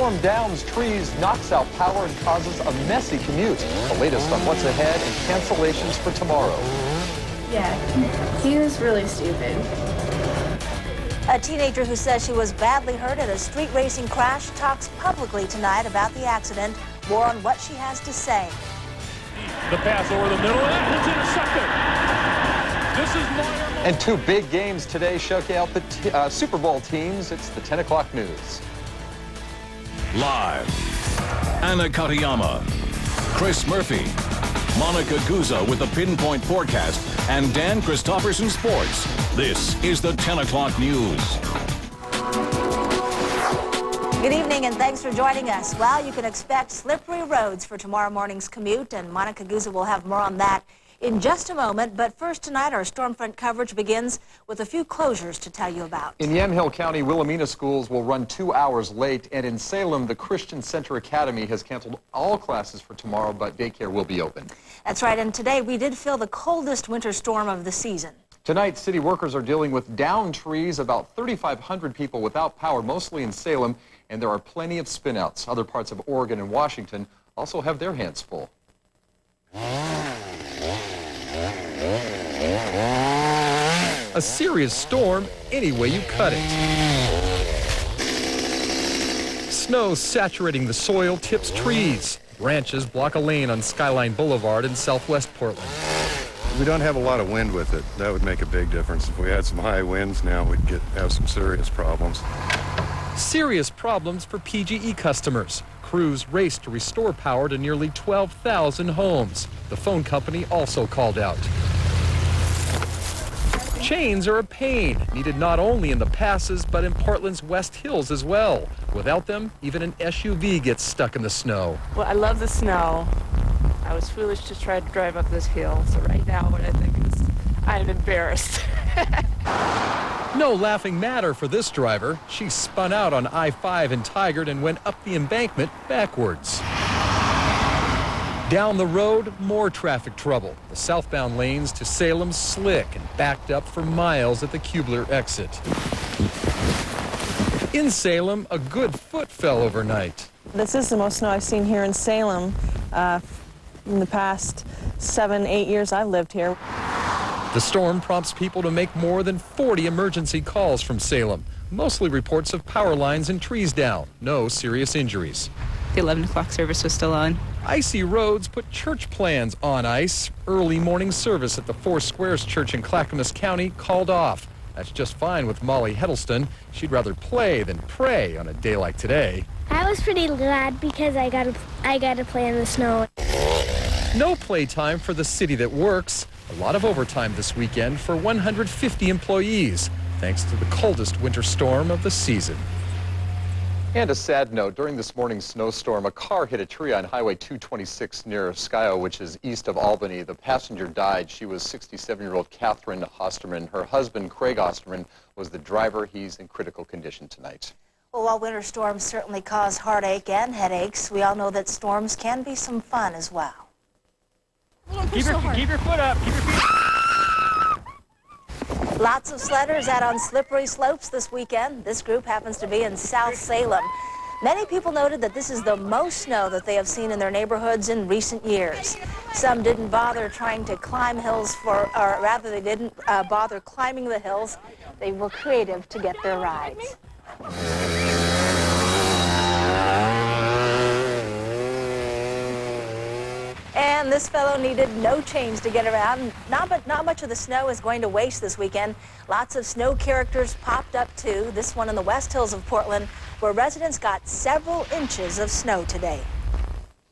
storm downs trees, knocks out power, and causes a messy commute. The latest on what's ahead and cancellations for tomorrow. Yeah, he was really stupid. A teenager who says she was badly hurt at a street racing crash talks publicly tonight about the accident. More on what she has to say. The pass over the middle, and it's intercepted. This is Moyer. And two big games today choke out the Super Bowl teams. It's the 10 o'clock news. Live, Anna Katayama, Chris Murphy, Monica Guzza with the Pinpoint Forecast, and Dan Christofferson Sports. This is the 10 o'clock news. Good evening and thanks for joining us. Well, you can expect slippery roads for tomorrow morning's commute, and Monica Guzza will have more on that in just a moment. But first tonight, our storm front coverage begins with a few closures to tell you about. In Yamhill County, Wilhelmina schools will run 2 hours late, and in Salem, the Christian Center Academy has canceled all classes for tomorrow, but daycare will be open. That's right, and today we did feel the coldest winter storm of the season. Tonight, city workers are dealing with downed trees, about 3,500 people without power, mostly in Salem, and there are plenty of spinouts. Other parts of Oregon and Washington also have their hands full. A serious storm any way you cut it. Snow saturating the soil tips trees. Branches block a lane on Skyline Boulevard in southwest Portland. We don't have a lot of wind with it. That would make a big difference. If we had some high winds now, we'd have some serious problems. Serious problems for PGE customers. Crews raced to restore power to nearly 12,000 homes. The phone company also called out. Chains are a pain, needed not only in the passes, but in Portland's West Hills as well. Without them, even an SUV gets stuck in the snow. Well, I love the snow. I was foolish to try to drive up this hill, so right now what I think is I'm embarrassed. No laughing matter for this driver. She spun out on I-5 in Tigard and went up the embankment backwards. Down the road, more traffic trouble. The southbound lanes to Salem slick and backed up for miles at the Kubler exit. In Salem, a good foot fell overnight. This is the most snow I've seen here in Salem in the past 7-8 years I've lived here. The storm prompts people to make more than 40 emergency calls from Salem. Mostly reports of power lines and trees down. No serious injuries. The 11 o'clock service was still on. Icy roads put church plans on ice. Early morning service at the Four Squares Church in Clackamas County called off. That's just fine with Molly Heddleston. She'd rather play than pray on a day like today. I was pretty glad because I got to play in the snow. No playtime for the city that works. A lot of overtime this weekend for 150 employees, thanks to the coldest winter storm of the season. And a sad note, during this morning's snowstorm, a car hit a tree on Highway 226 near Skyo, which is east of Albany. The passenger died. She was 67-year-old Catherine Osterman. Her husband, Craig Osterman, was the driver. He's in critical condition tonight. Well, while winter storms certainly cause heartache and headaches, we all know that storms can be some fun as well. Keep your foot up. Keep your feet up. Lots of sledders out on slippery slopes this weekend. This group happens to be in South Salem. Many people noted that this is the most snow that they have seen in their neighborhoods in recent years. Some didn't bother trying to climb hills or rather they didn't bother climbing the hills. They were creative to get their rides. And this fellow needed no chains to get around. Not much of the snow is going to waste this weekend. Lots of snow characters popped up too. This one in the West Hills of Portland, where residents got several inches of snow today.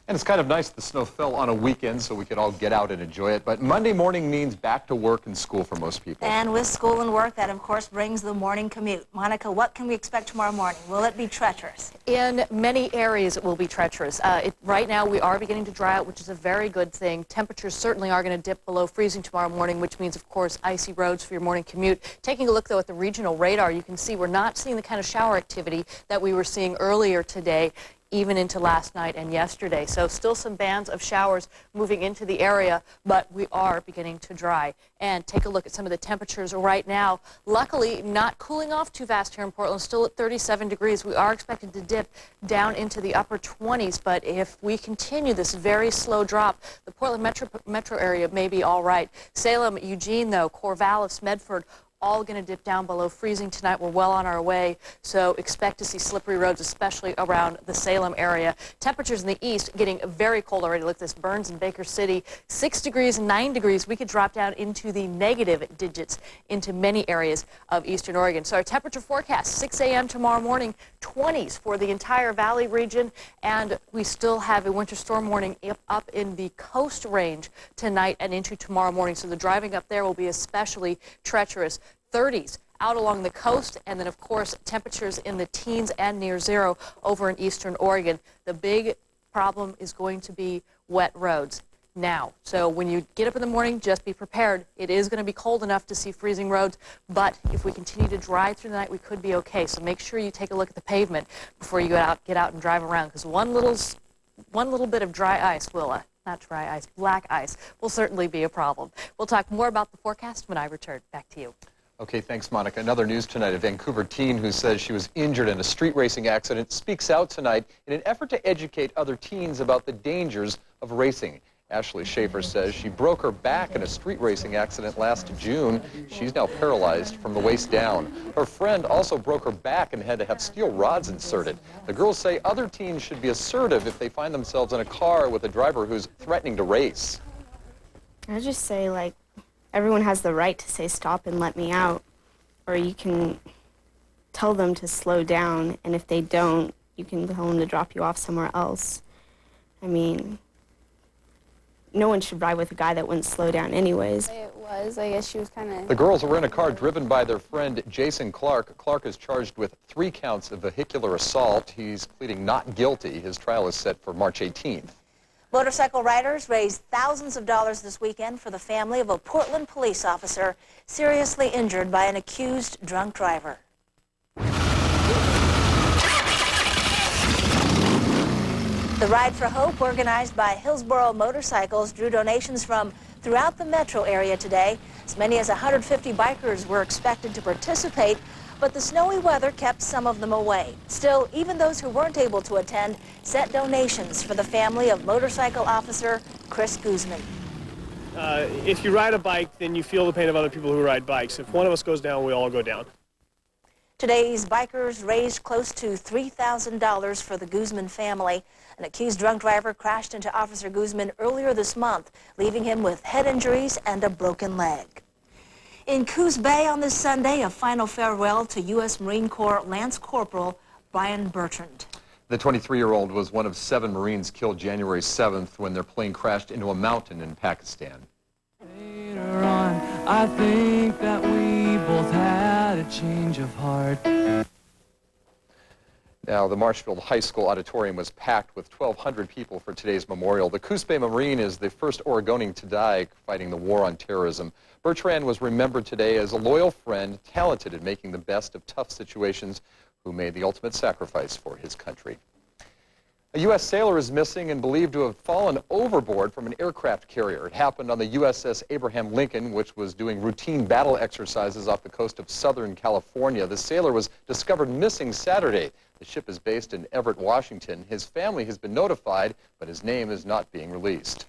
And it's kind of nice the snow fell on a weekend so we could all get out and enjoy it. But Monday morning means back to work and school for most people. And with school and work, that of course brings the morning commute. Monica, what can we expect tomorrow morning? Will it be treacherous? In many areas, it will be treacherous. Right now, we are beginning to dry out, which is a very good thing. Temperatures certainly are going to dip below freezing tomorrow morning, which means, of course, icy roads for your morning commute. Taking a look, though, at the regional radar, you can see we're not seeing the kind of shower activity that we were seeing earlier today. even into last night and yesterday. So still some bands of showers moving into the area, but we are beginning to dry. And take a look at some of the temperatures right now. Luckily, not cooling off too fast here in Portland, still at 37 degrees. We are expected to dip down into the upper 20s, but if we continue this very slow drop, the Portland metro area may be all right. Salem, Eugene, though, Corvallis, Medford, all going to dip down below freezing tonight. We're well on our way, so expect to see slippery roads, especially around the Salem area. Temperatures in the east getting very cold already. Look at this, Burns and Baker City, 6 degrees, 9 degrees. We could drop down into the negative digits into many areas of eastern Oregon. So our temperature forecast, 6 a.m. tomorrow morning, 20s for the entire valley region, and we still have a winter storm warning up in the coast range tonight and into tomorrow morning. So the driving up there will be especially treacherous. 30s out along the coast, and then of course temperatures in the teens and near zero over in eastern Oregon. The big problem is going to be wet roads now. So when you get up in the morning, just be prepared. It is going to be cold enough to see freezing roads, but if we continue to dry through the night, we could be okay. So make sure you take a look at the pavement before you get out and drive around, because one little bit of dry ice will not dry ice, black ice will certainly be a problem. We'll talk more about the forecast when I return. Back to you. Okay, thanks, Monica. Another news tonight, a Vancouver teen who says she was injured in a street racing accident speaks out tonight in an effort to educate other teens about the dangers of racing. Ashley Schaefer says she broke her back in a street racing accident last June. She's now paralyzed from the waist down. Her friend also broke her back and had to have steel rods inserted. The girls say other teens should be assertive if they find themselves in a car with a driver who's threatening to race. I just say, like, everyone has the right to say stop and let me out, or you can tell them to slow down, and if they don't, you can tell them to drop you off somewhere else. I mean, no one should ride with a guy that wouldn't slow down anyways. I guess she was kind of... The girls were in a car driven by their friend Jason Clark. Clark is charged with 3 counts of vehicular assault. He's pleading not guilty. His trial is set for March 18th. Motorcycle riders raised thousands of dollars this weekend for the family of a Portland police officer seriously injured by an accused drunk driver. The Ride for Hope, organized by Hillsborough Motorcycles, drew donations from throughout the metro area today. As many as 150 bikers were expected to participate, but the snowy weather kept some of them away. Still, even those who weren't able to attend sent donations for the family of motorcycle officer Chris Guzman. If you ride a bike, then you feel the pain of other people who ride bikes. If one of us goes down, we all go down. Today's bikers raised close to $3,000 for the Guzman family. An accused drunk driver crashed into Officer Guzman earlier this month, leaving him with head injuries and a broken leg. In Coos Bay on this Sunday, a final farewell to U.S. Marine Corps Lance Corporal Brian Bertrand. The 23-year-old was one of 7 Marines killed January 7th when their plane crashed into a mountain in Pakistan. Later on, I think that we both had a change of heart. Now, the Marshfield High School auditorium was packed with 1,200 people for today's memorial. The Coos Bay Marine is the first Oregonian to die fighting the war on terrorism. Bertrand was remembered today as a loyal friend, talented at making the best of tough situations, who made the ultimate sacrifice for his country. A U.S. sailor is missing and believed to have fallen overboard from an aircraft carrier. It happened on the USS Abraham Lincoln, which was doing routine battle exercises off the coast of Southern California. The sailor was discovered missing Saturday. The ship is based in Everett, Washington. His family has been notified, but his name is not being released.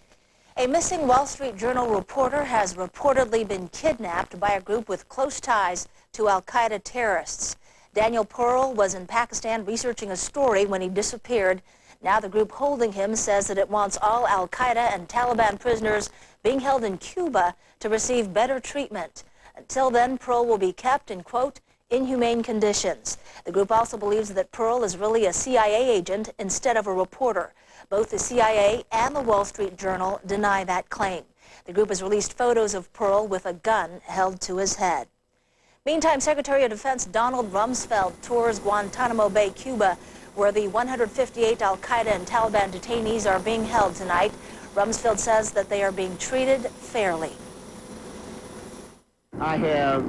A missing Wall Street Journal reporter has reportedly been kidnapped by a group with close ties to al-Qaeda terrorists. Daniel Pearl was in Pakistan researching a story when he disappeared. Now the group holding him says that it wants all al-Qaeda and Taliban prisoners being held in Cuba to receive better treatment. Until then, Pearl will be kept in, quote, inhumane conditions. The group also believes that Pearl is really a CIA agent instead of a reporter. Both the CIA and the Wall Street Journal deny that claim. The group has released photos of Pearl with a gun held to his head. Meantime, Secretary of Defense Donald Rumsfeld tours Guantanamo Bay, Cuba, where the 158 al-Qaeda and Taliban detainees are being held tonight. Rumsfeld says that they are being treated fairly. I have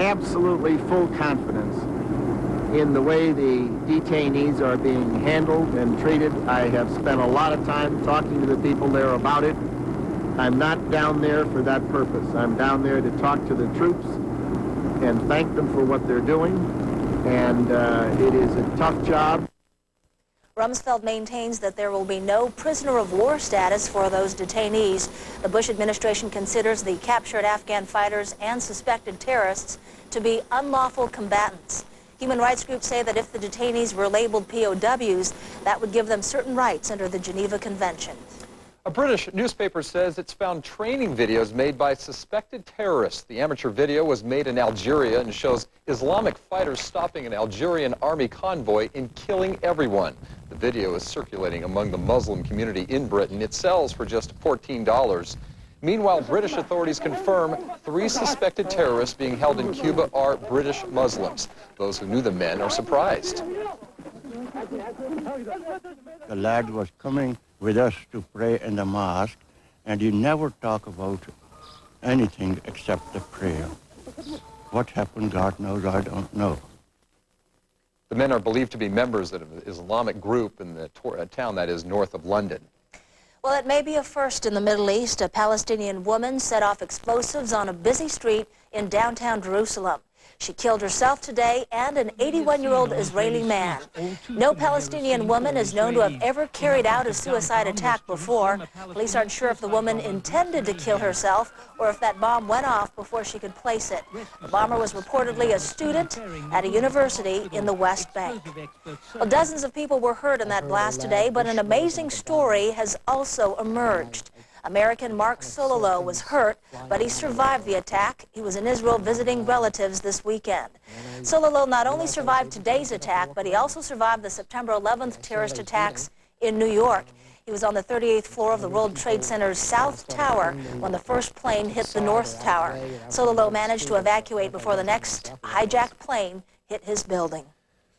absolutely full confidence in the way the detainees are being handled and treated. I have spent a lot of time talking to the people there about it. I'm not down there for that purpose. I'm down there to talk to the troops and thank them for what they're doing. And it is a tough job. Rumsfeld maintains that there will be no prisoner of war status for those detainees. The Bush administration considers the captured Afghan fighters and suspected terrorists to be unlawful combatants. Human rights groups say that if the detainees were labeled POWs, that would give them certain rights under the Geneva Convention. A British newspaper says it's found training videos made by suspected terrorists. The amateur video was made in Algeria and shows Islamic fighters stopping an Algerian army convoy and killing everyone. The video is circulating among the Muslim community in Britain. It sells for just $14. Meanwhile, British authorities confirm 3 suspected terrorists being held in Cuba are British Muslims. Those who knew the men are surprised. The lad was coming with us to pray in the mosque, and he never talked about anything except the prayer. What happened, God knows, I don't know. The men are believed to be members of an Islamic group in the town that is north of London. Well, it may be a first in the Middle East. A Palestinian woman set off explosives on a busy street in downtown Jerusalem. She killed herself today and an 81-year-old Israeli man. No Palestinian woman is known to have ever carried out a suicide attack before. Police aren't sure if the woman intended to kill herself or if that bomb went off before she could place it. The bomber was reportedly a student at a university in the West Bank. Well, dozens of people were hurt in that blast today, but an amazing story has also emerged. American Mark Sololo was hurt, but he survived the attack. He was in Israel visiting relatives this weekend. Sololo not only survived today's attack, but he also survived the September 11th terrorist attacks in New York. He was on the 38th floor of the World Trade Center's South Tower when the first plane hit the North Tower. Sololo managed to evacuate before the next hijacked plane hit his building.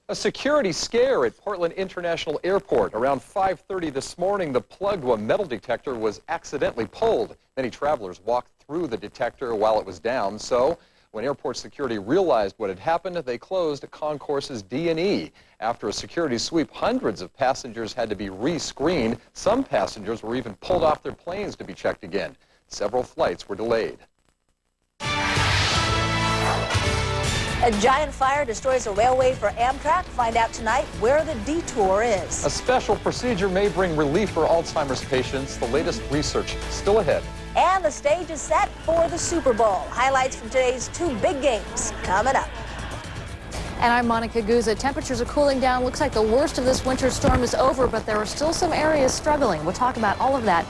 A security scare at Portland International Airport. Around 5:30 this morning, the plug to a metal detector was accidentally pulled. Many travelers walked through the detector while it was down. So when airport security realized what had happened, they closed concourses D and E. After a security sweep, hundreds of passengers had to be re-screened. Some passengers were even pulled off their planes to be checked again. Several flights were delayed. A giant fire destroys a railway for Amtrak. Find out tonight where the detour is. A special procedure may bring relief for Alzheimer's patients. The latest research still ahead. And the stage is set for the Super Bowl. Highlights from today's 2 big games coming up. And I'm Monica Guzza. Temperatures are cooling down. Looks like the worst of this winter storm is over, but there are still some areas struggling. We'll talk about all of that